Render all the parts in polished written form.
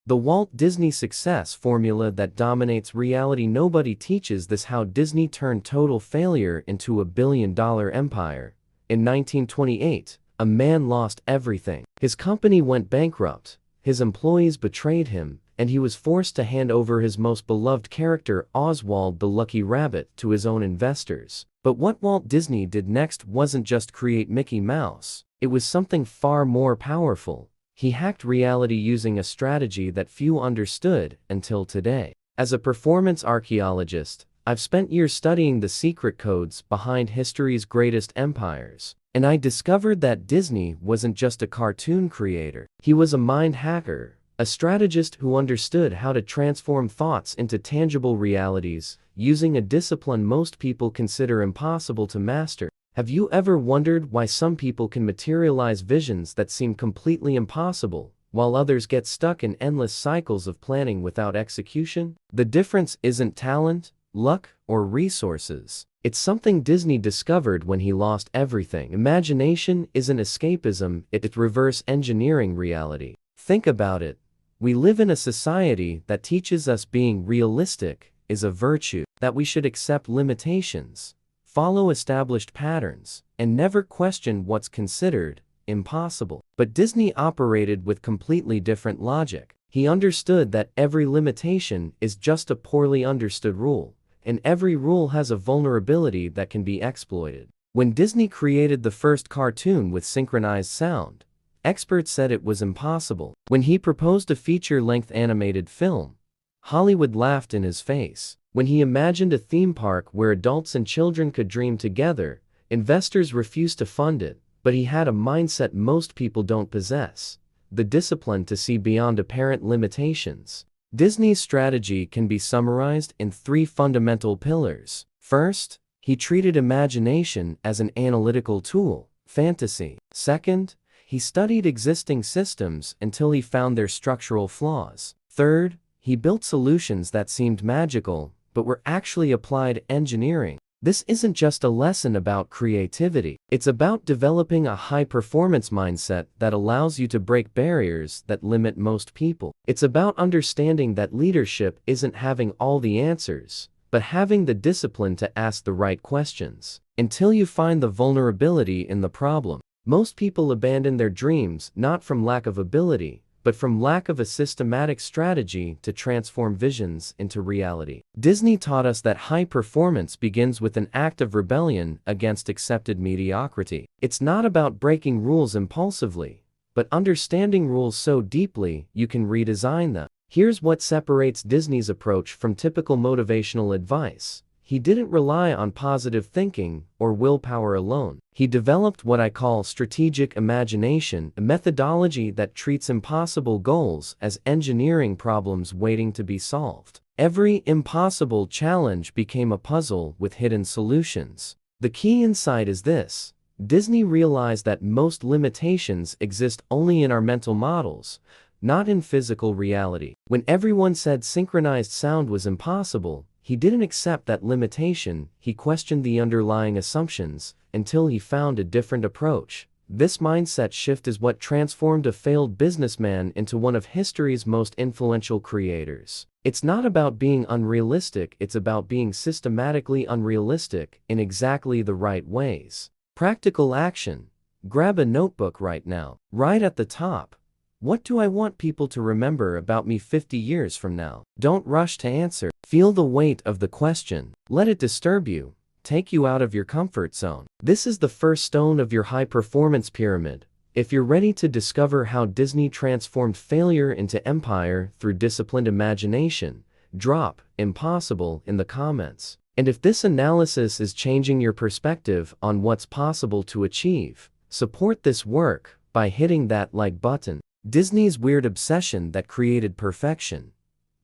The Walt Disney success formula that dominates reality. Nobody teaches this: how Disney turned total failure into a billion-dollar empire. In 1928, a man lost everything. His company went bankrupt, his employees betrayed him, and he was forced to hand over his most beloved character, Oswald the Lucky Rabbit, to his own investors. But what Walt Disney did next wasn't just create Mickey Mouse. It was something far more powerful. He hacked reality using a strategy that few understood until today. As a performance archaeologist, I've spent years studying the secret codes behind history's greatest empires. And I discovered that Disney wasn't just a cartoon creator. He was a mind hacker, a strategist who understood how to transform thoughts into tangible realities, using a discipline most people consider impossible to master. Have you ever wondered why some people can materialize visions that seem completely impossible, while others get stuck in endless cycles of planning without execution? The difference isn't talent, luck, or resources. It's something Disney discovered when he lost everything. Imagination isn't escapism, it's reverse engineering reality. Think about it. We live in a society that teaches us being realistic is a virtue, that we should accept limitations, follow established patterns, and never question what's considered impossible. But Disney operated with completely different logic. He understood that every limitation is just a poorly understood rule, and every rule has a vulnerability that can be exploited. When Disney created the first cartoon with synchronized sound, experts said it was impossible. When he proposed a feature-length animated film, Hollywood laughed in his face. When he imagined a theme park where adults and children could dream together, investors refused to fund it. But he had a mindset most people don't possess: the discipline to see beyond apparent limitations. Disney's strategy can be summarized in 3 fundamental pillars. First, he treated imagination as an analytical tool, fantasy. Second, he studied existing systems until he found their structural flaws. Third, he built solutions that seemed magical, but were actually applied engineering. This isn't just a lesson about creativity. It's about developing a high-performance mindset that allows you to break barriers that limit most people. It's about understanding that leadership isn't having all the answers, but having the discipline to ask the right questions. Until you find the vulnerability in the problem, most people abandon their dreams not from lack of ability, but from lack of a systematic strategy to transform visions into reality. Disney taught us that high performance begins with an act of rebellion against accepted mediocrity. It's not about breaking rules impulsively, but understanding rules so deeply you can redesign them. Here's what separates Disney's approach from typical motivational advice. He didn't rely on positive thinking or willpower alone. He developed what I call strategic imagination, a methodology that treats impossible goals as engineering problems waiting to be solved. Every impossible challenge became a puzzle with hidden solutions. The key insight is this: Disney realized that most limitations exist only in our mental models, not in physical reality. When everyone said synchronized sound was impossible, he didn't accept that limitation. He questioned the underlying assumptions until he found a different approach. This mindset shift is what transformed a failed businessman into one of history's most influential creators. It's not about being unrealistic, it's about being systematically unrealistic in exactly the right ways. Practical action. Grab a notebook right now. Right at the top: what do I want people to remember about me 50 years from now? Don't rush to answer. Feel the weight of the question. Let it disturb you, take you out of your comfort zone. This is the first stone of your high-performance pyramid. If you're ready to discover how Disney transformed failure into empire through disciplined imagination, drop "impossible" in the comments. And if this analysis is changing your perspective on what's possible to achieve, support this work by hitting that like button. Disney's weird obsession that created perfection.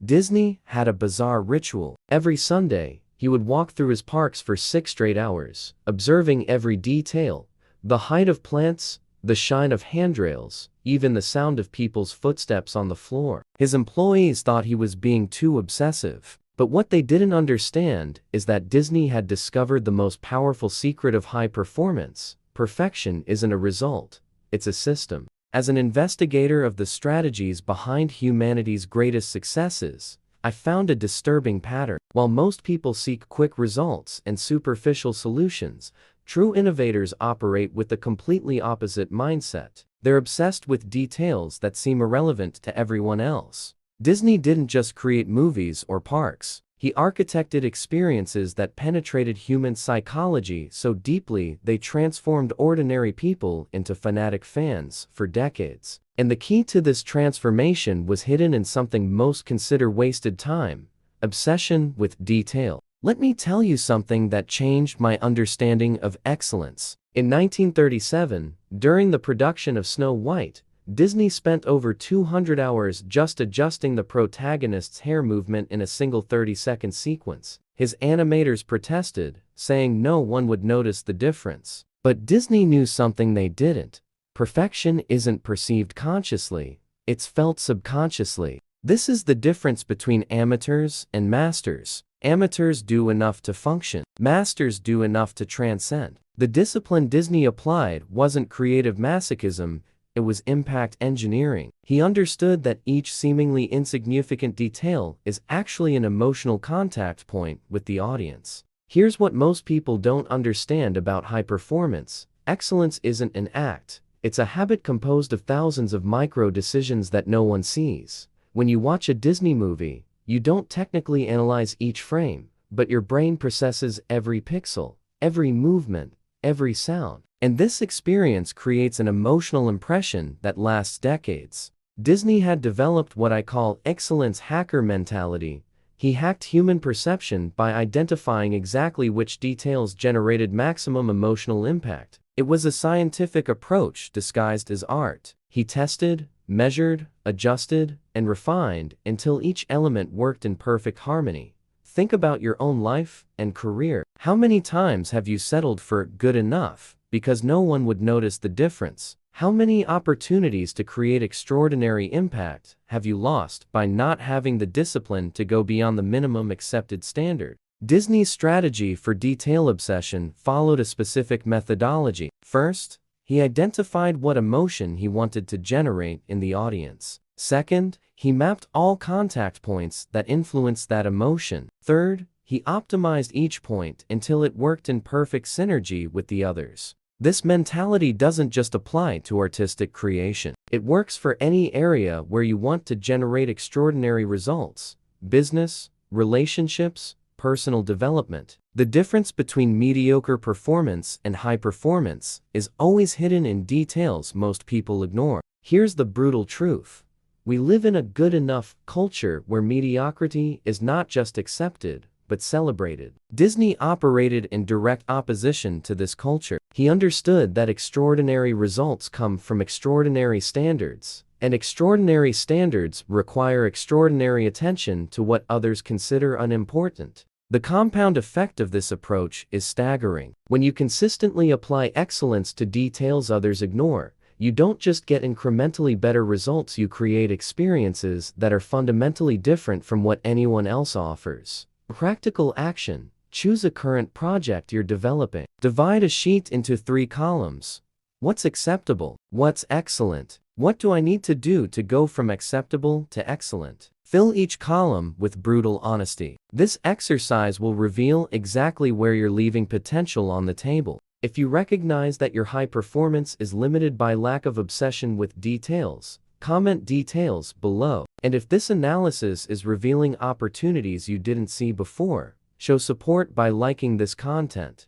Disney had a bizarre ritual. Every Sunday, he would walk through his parks for 6 straight hours, observing every detail: the height of plants, the shine of handrails, even the sound of people's footsteps on the floor. His employees thought he was being too obsessive. But what they didn't understand is that Disney had discovered the most powerful secret of high performance. Perfection isn't a result, it's a system. As an investigator of the strategies behind humanity's greatest successes, I found a disturbing pattern. While most people seek quick results and superficial solutions, true innovators operate with a completely opposite mindset. They're obsessed with details that seem irrelevant to everyone else. Disney didn't just create movies or parks. He architected experiences that penetrated human psychology so deeply they transformed ordinary people into fanatic fans for decades. And the key to this transformation was hidden in something most consider wasted time: obsession with detail. Let me tell you something that changed my understanding of excellence. In 1937, during the production of Snow White, Disney spent over 200 hours just adjusting the protagonist's hair movement in a single 30-second sequence. His animators protested, saying no one would notice the difference. But Disney knew something they didn't. Perfection isn't perceived consciously, it's felt subconsciously. This is the difference between amateurs and masters. Amateurs do enough to function. Masters do enough to transcend. The discipline Disney applied wasn't creative masochism, it was impact engineering. He understood that each seemingly insignificant detail is actually an emotional contact point with the audience. Here's what most people don't understand about high performance: excellence isn't an act, it's a habit composed of thousands of micro decisions that no one sees. When you watch a Disney movie, you don't technically analyze each frame, but your brain processes every pixel, every movement, every sound. And this experience creates an emotional impression that lasts decades. Disney had developed what I call excellence hacker mentality. He hacked human perception by identifying exactly which details generated maximum emotional impact. It was a scientific approach disguised as art. He tested, measured, adjusted, and refined until each element worked in perfect harmony. Think about your own life and career. How many times have you settled for good enough because no one would notice the difference? How many opportunities to create extraordinary impact have you lost by not having the discipline to go beyond the minimum accepted standard? Disney's strategy for detail obsession followed a specific methodology. First, he identified what emotion he wanted to generate in the audience. Second, he mapped all contact points that influenced that emotion. Third, he optimized each point until it worked in perfect synergy with the others. This mentality doesn't just apply to artistic creation. It works for any area where you want to generate extraordinary results: business, relationships, personal development. The difference between mediocre performance and high performance is always hidden in details most people ignore. Here's the brutal truth: we live in a good enough culture where mediocrity is not just accepted, but celebrated. Disney operated in direct opposition to this culture. He understood that extraordinary results come from extraordinary standards, and extraordinary standards require extraordinary attention to what others consider unimportant. The compound effect of this approach is staggering. When you consistently apply excellence to details others ignore, you don't just get incrementally better results, you create experiences that are fundamentally different from what anyone else offers. Practical action: choose a current project you're developing. Divide a sheet into 3 columns. What's acceptable? What's excellent? What do I need to do to go from acceptable to excellent? Fill each column with brutal honesty. This exercise will reveal exactly where you're leaving potential on the table. If you recognize that your high performance is limited by lack of obsession with details, comment details below. And if this analysis is revealing opportunities you didn't see before, show support by liking this content.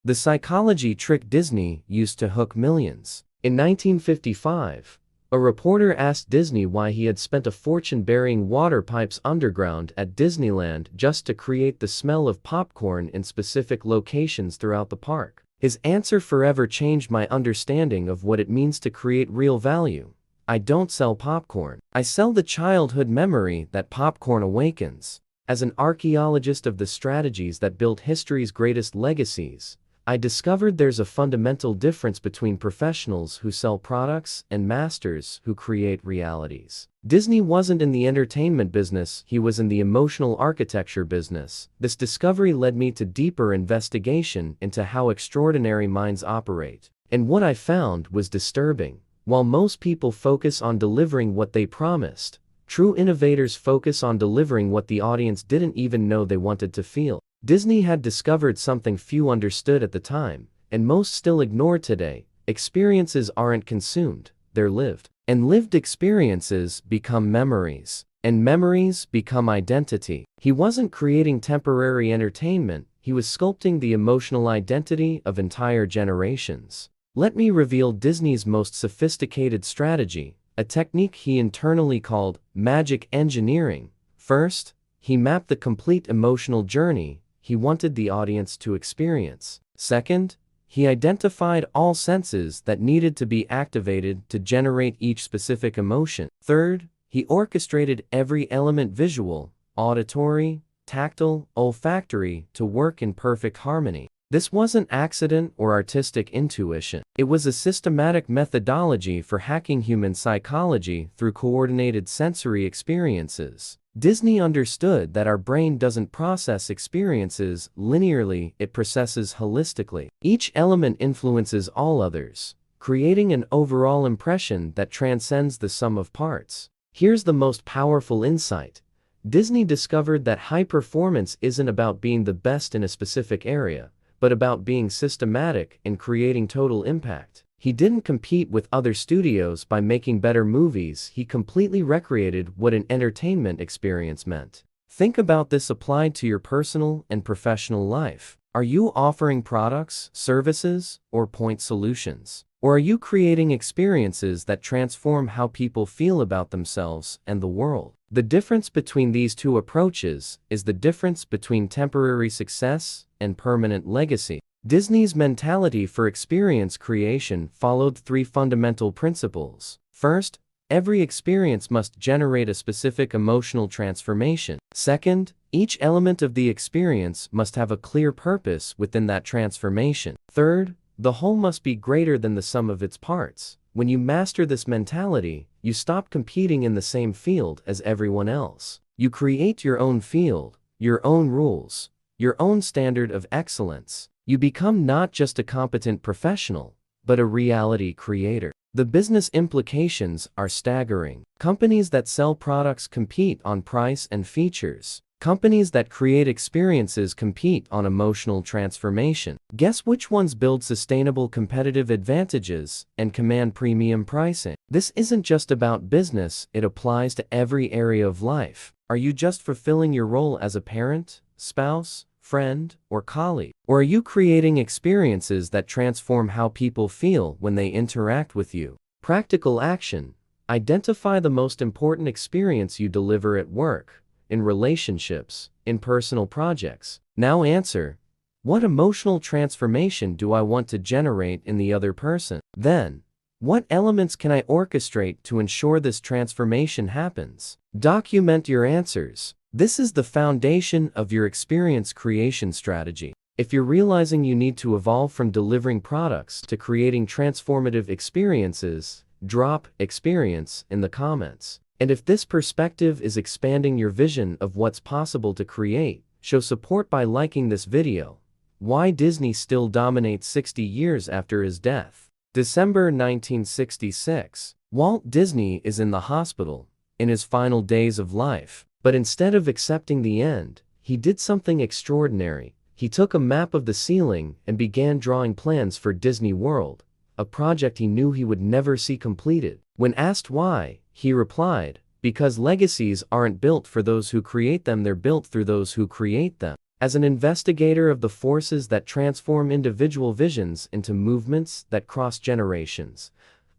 The psychology trick Disney used to hook millions. In 1955, a reporter asked Disney why he had spent a fortune burying water pipes underground at Disneyland just to create the smell of popcorn in specific locations throughout the park. His answer forever changed my understanding of what it means to create real value. I don't sell popcorn. I sell the childhood memory that popcorn awakens. As an archaeologist of the strategies that built history's greatest legacies, I discovered there's a fundamental difference between professionals who sell products and masters who create realities. Disney wasn't in the entertainment business, he was in the emotional architecture business. This discovery led me to deeper investigation into how extraordinary minds operate. And what I found was disturbing. While most people focus on delivering what they promised, true innovators focus on delivering what the audience didn't even know they wanted to feel. Disney had discovered something few understood at the time, and most still ignore today. Experiences aren't consumed, they're lived. And lived experiences become memories. And memories become identity. He wasn't creating temporary entertainment, he was sculpting the emotional identity of entire generations. Let me reveal Disney's most sophisticated strategy, a technique he internally called magic engineering. First, he mapped the complete emotional journey he wanted the audience to experience. Second, he identified all senses that needed to be activated to generate each specific emotion. Third, he orchestrated every element visual, auditory, tactile, olfactory to work in perfect harmony. This wasn't accident or artistic intuition. It was a systematic methodology for hacking human psychology through coordinated sensory experiences. Disney understood that our brain doesn't process experiences linearly, it processes holistically. Each element influences all others, creating an overall impression that transcends the sum of parts. Here's the most powerful insight. Disney discovered that high performance isn't about being the best in a specific area, but about being systematic and creating total impact. He didn't compete with other studios by making better movies, he completely recreated what an entertainment experience meant. Think about this applied to your personal and professional life. Are you offering products, services, or point solutions? Or are you creating experiences that transform how people feel about themselves and the world? The difference between these two approaches is the difference between temporary success and permanent legacy. Disney's mentality for experience creation followed three fundamental principles. First, every experience must generate a specific emotional transformation. Second, each element of the experience must have a clear purpose within that transformation. Third, the whole must be greater than the sum of its parts. When you master this mentality, you stop competing in the same field as everyone else. You create your own field, your own rules, your own standard of excellence. You become not just a competent professional, but a reality creator. The business implications are staggering. Companies that sell products compete on price and features. Companies that create experiences compete on emotional transformation. Guess which ones build sustainable competitive advantages and command premium pricing? This isn't just about business, it applies to every area of life. Are you just fulfilling your role as a parent, spouse, friend, or colleague? Or are you creating experiences that transform how people feel when they interact with you? Practical action. Identify the most important experience you deliver at work, in relationships, in personal projects. Now answer, what emotional transformation do I want to generate in the other person? Then, what elements can I orchestrate to ensure this transformation happens? Document your answers. This is the foundation of your experience creation strategy. If you're realizing you need to evolve from delivering products to creating transformative experiences, drop "experience" in the comments. And if this perspective is expanding your vision of what's possible to create, show support by liking this video. Why Disney still dominates 60 years after his death. December 1966. Walt Disney is in the hospital, in his final days of life. But instead of accepting the end, he did something extraordinary. He took a map of the ceiling and began drawing plans for Disney World, a project he knew he would never see completed. When asked why, he replied, "Because legacies aren't built for those who create them, they're built through those who create them." As an investigator of the forces that transform individual visions into movements that cross generations,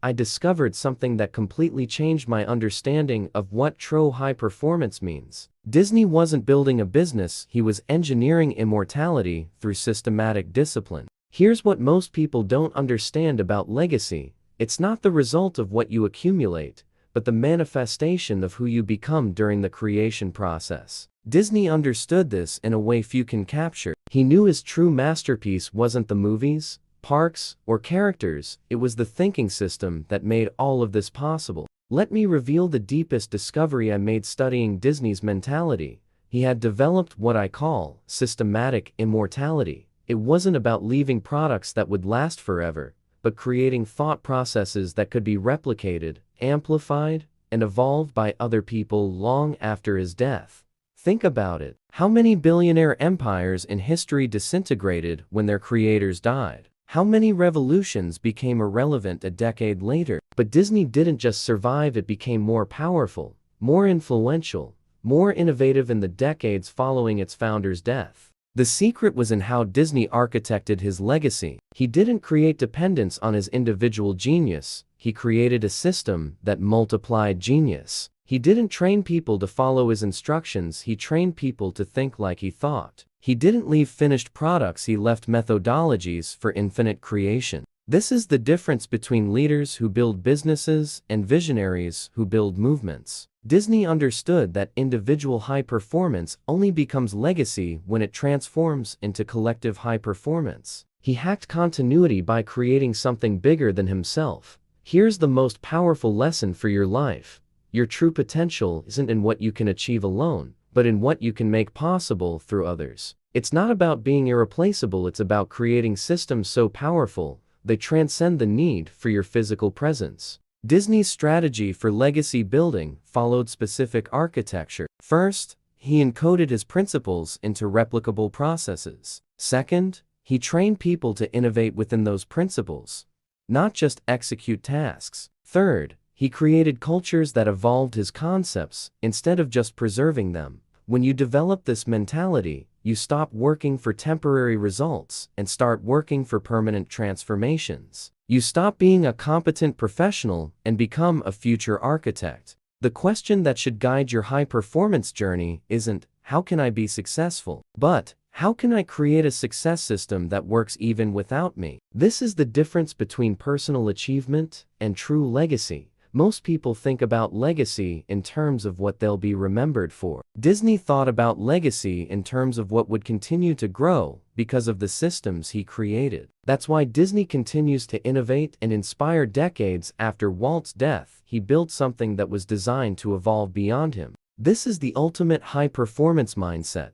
I discovered something that completely changed my understanding of what true high performance means. Disney wasn't building a business, he was engineering immortality through systematic discipline. Here's what most people don't understand about legacy. It's not the result of what you accumulate, but the manifestation of who you become during the creation process. Disney understood this in a way few can capture. He knew his true masterpiece wasn't the movies, parks, or characters, it was the thinking system that made all of this possible. Let me reveal the deepest discovery I made studying Disney's mentality. He had developed what I call systematic immortality. It wasn't about leaving products that would last forever, but creating thought processes that could be replicated, amplified, and evolved by other people long after his death. Think about it. How many billionaire empires in history disintegrated when their creators died? How many revolutions became irrelevant a decade later? But Disney didn't just survive, it became more powerful, more influential, more innovative in the decades following its founder's death. The secret was in how Disney architected his legacy. He didn't create dependence on his individual genius, he created a system that multiplied genius. He didn't train people to follow his instructions, he trained people to think like he thought. He didn't leave finished products, he left methodologies for infinite creation. This is the difference between leaders who build businesses and visionaries who build movements. Disney understood that individual high performance only becomes legacy when it transforms into collective high performance. He hacked continuity by creating something bigger than himself. Here's the most powerful lesson for your life. Your true potential isn't in what you can achieve alone, but in what you can make possible through others. It's not about being irreplaceable, it's about creating systems so powerful they transcend the need for your physical presence. Disney's strategy for legacy building followed specific architecture. First, he encoded his principles into replicable processes. Second, he trained people to innovate within those principles, not just execute tasks. Third, he created cultures that evolved his concepts instead of just preserving them. When you develop this mentality, you stop working for temporary results and start working for permanent transformations. You stop being a competent professional and become a future architect. The question that should guide your high-performance journey isn't, how can I be successful? But, how can I create a success system that works even without me? This is the difference between personal achievement and true legacy. Most people think about legacy in terms of what they'll be remembered for. Disney thought about legacy in terms of what would continue to grow because of the systems he created. That's why Disney continues to innovate and inspire decades after Walt's death. He built something that was designed to evolve beyond him. This is the ultimate high-performance mindset.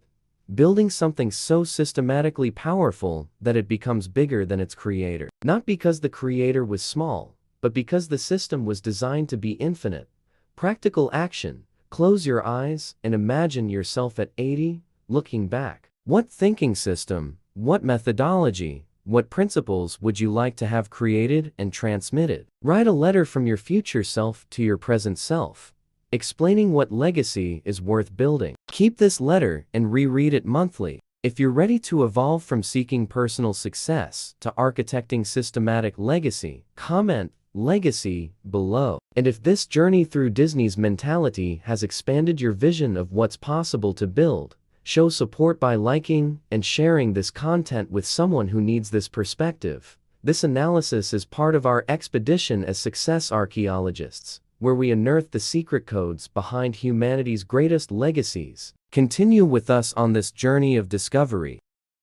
Building something so systematically powerful that it becomes bigger than its creator. Not because the creator was small, but because the system was designed to be infinite. Practical action. Close your eyes and imagine yourself at 80, looking back. What thinking system, what methodology, what principles would you like to have created and transmitted? Write a letter from your future self to your present self, explaining what legacy is worth building. Keep this letter and reread it monthly. If you're ready to evolve from seeking personal success to architecting systematic legacy, comment legacy below. And if this journey through Disney's mentality has expanded your vision of what's possible to build, show support by liking and sharing this content with someone who needs this perspective. This analysis is part of our expedition as success archaeologists, where we unearth the secret codes behind humanity's greatest legacies. Continue with us on this journey of discovery.